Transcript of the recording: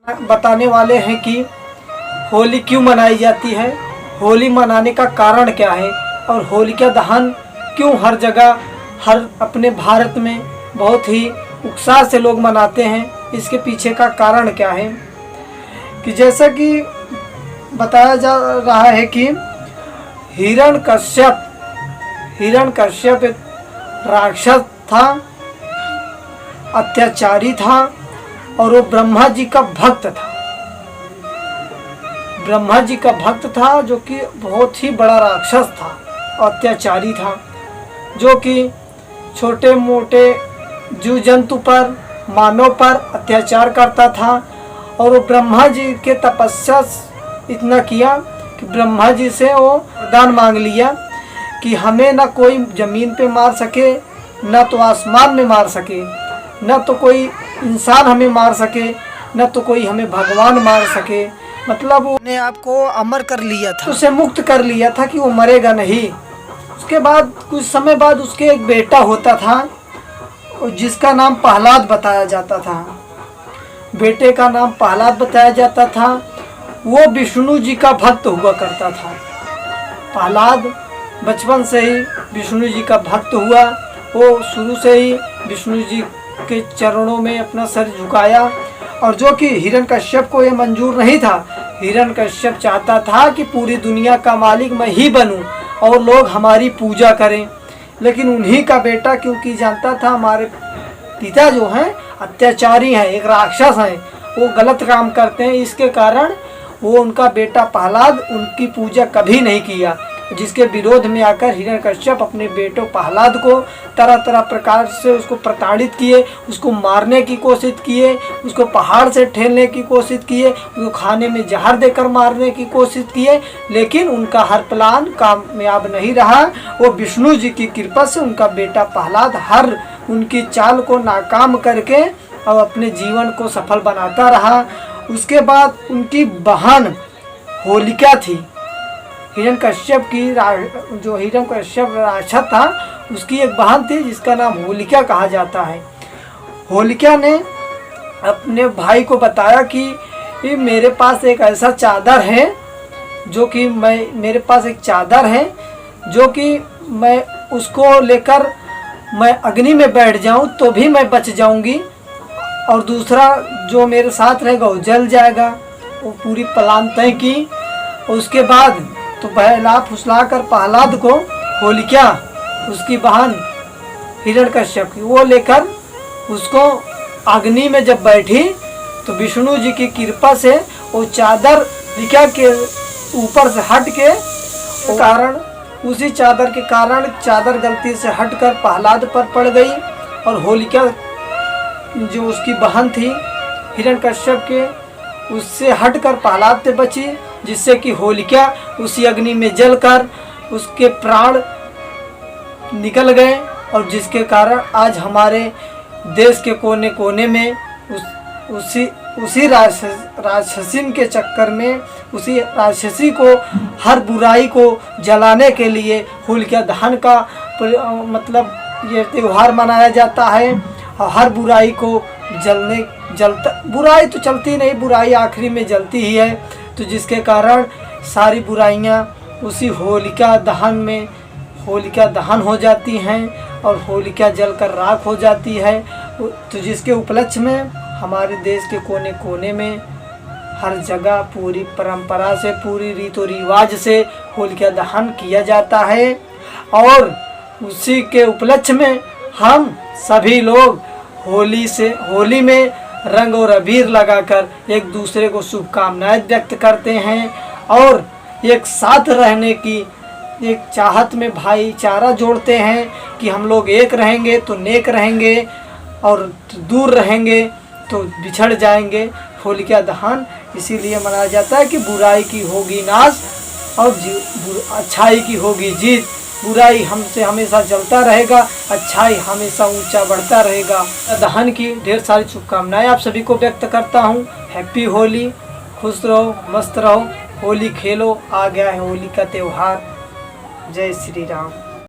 बताने वाले हैं कि होली क्यों मनाई जाती है, होली मनाने का कारण क्या है और होलिका दहन क्यों हर जगह हर अपने भारत में बहुत ही उत्साह से लोग मनाते हैं। इसके पीछे का कारण क्या है कि जैसा कि बताया जा रहा है कि हिरण्यकश्यप एक राक्षस था, अत्याचारी था और वो ब्रह्मा जी का भक्त था। ब्रह्मा जी का भक्त था जो कि बहुत ही बड़ा राक्षस था, अत्याचारी था, जो कि छोटे मोटे जीव जंतु पर मानव पर अत्याचार करता था। और वो ब्रह्मा जी के तपस्या इतना किया कि ब्रह्मा जी से वो वरदान मांग लिया कि हमें न कोई ज़मीन पे मार सके, न तो आसमान में मार सके, न तो कोई इंसान हमें मार सके, न तो कोई हमें भगवान मार सके। मतलब उसने आपको अमर कर लिया था, उसे मुक्त कर लिया था कि वो मरेगा नहीं। उसके बाद कुछ समय बाद उसके एक बेटा होता था जिसका नाम प्रहलाद बताया जाता था। बेटे का नाम प्रहलाद बताया जाता था। वो विष्णु जी का भक्त हुआ करता था। प्रहलाद बचपन से ही विष्णु जी का भक्त हुआ। वो शुरू से ही विष्णु जी के चरणों में अपना सर झुकाया। और जो कि हिरण्यकश्यप को ये मंजूर नहीं था। हिरण्यकश्यप चाहता था कि पूरी दुनिया का मालिक मैं ही बनूं और लोग हमारी पूजा करें। लेकिन उन्हीं का बेटा, क्योंकि जानता था हमारे पिता जो हैं अत्याचारी हैं, एक राक्षस हैं, वो गलत काम करते हैं, इसके कारण वो उनका बेटा प्रहलाद उनकी पूजा कभी नहीं किया। जिसके विरोध में आकर हिरण्यकश्यप अपने बेटों प्रहलाद को तरह तरह प्रकार से उसको प्रताड़ित किए, उसको मारने की कोशिश किए, उसको पहाड़ से ठेलने की कोशिश किए, उसको खाने में जहर देकर मारने की कोशिश किए। लेकिन उनका हर प्लान कामयाब नहीं रहा। वो विष्णु जी की कृपा से उनका बेटा प्रहलाद हर उनकी चाल को नाकाम करके और अपने जीवन को सफल बनाता रहा। उसके बाद उनकी बहन होलिका थी, हिरण्यकश्यप की जो हिरण्यकश्यप राक्षस था उसकी एक बहन थी जिसका नाम होलिका कहा जाता है। होलिका ने अपने भाई को बताया कि मेरे पास एक ऐसा चादर है जो कि मेरे पास एक चादर है जो कि मैं उसको लेकर मैं अग्नि में बैठ जाऊं तो भी मैं बच जाऊंगी और दूसरा जो मेरे साथ रहेगा वो जल जाएगा। वो पूरी प्लान तय की। उसके बाद तो बहला फुसला कर प्रहलाद को होलिका उसकी बहन हिरण्यकश्यप की वो लेकर उसको अग्नि में जब बैठी तो विष्णु जी की कृपा से वो चादर होलिका के ऊपर से हट के कारण उसी चादर के कारण चादर गलती से हटकर प्रहलाद पर पड़ गई और होलिका जो उसकी बहन थी हिरण्यकश्यप के उससे हटकर प्रहलाद से बची, जिससे कि होलिका उसी अग्नि में जलकर उसके प्राण निकल गए। और जिसके कारण आज हमारे देश के कोने कोने में उसी राक्षसी के चक्कर में उसी राक्षसी को हर बुराई को जलाने के लिए होलिका दहन का मतलब ये त्यौहार मनाया जाता है। और हर बुराई को बुराई तो चलती नहीं, बुराई आखिरी में जलती ही है। तो जिसके कारण सारी बुराइयां उसी होलिका दहन में होलिका दहन हो जाती हैं और होलिका जलकर राख हो जाती है। तो जिसके उपलक्ष्य में हमारे देश के कोने कोने में हर जगह पूरी परंपरा से पूरी रीतो रिवाज से होलिका दहन किया जाता है। और उसी के उपलक्ष्य में हम सभी लोग होली में रंग और अबीर लगाकर एक दूसरे को शुभकामनाएं व्यक्त करते हैं और एक साथ रहने की एक चाहत में भाईचारा जोड़ते हैं कि हम लोग एक रहेंगे तो नेक रहेंगे और दूर रहेंगे तो बिछड़ जाएंगे। होलिका दहन इसीलिए मनाया जाता है कि बुराई की होगी नाश और अच्छाई की होगी जीत। बुराई हमसे हमेशा चलता रहेगा, अच्छाई हमेशा ऊंचा बढ़ता रहेगा। दहन की ढेर सारी शुभकामनाएं आप सभी को व्यक्त करता हूं। हैप्पी होली, खुश रहो, मस्त रहो, होली खेलो, आ गया है होली का त्यौहार। जय श्री राम।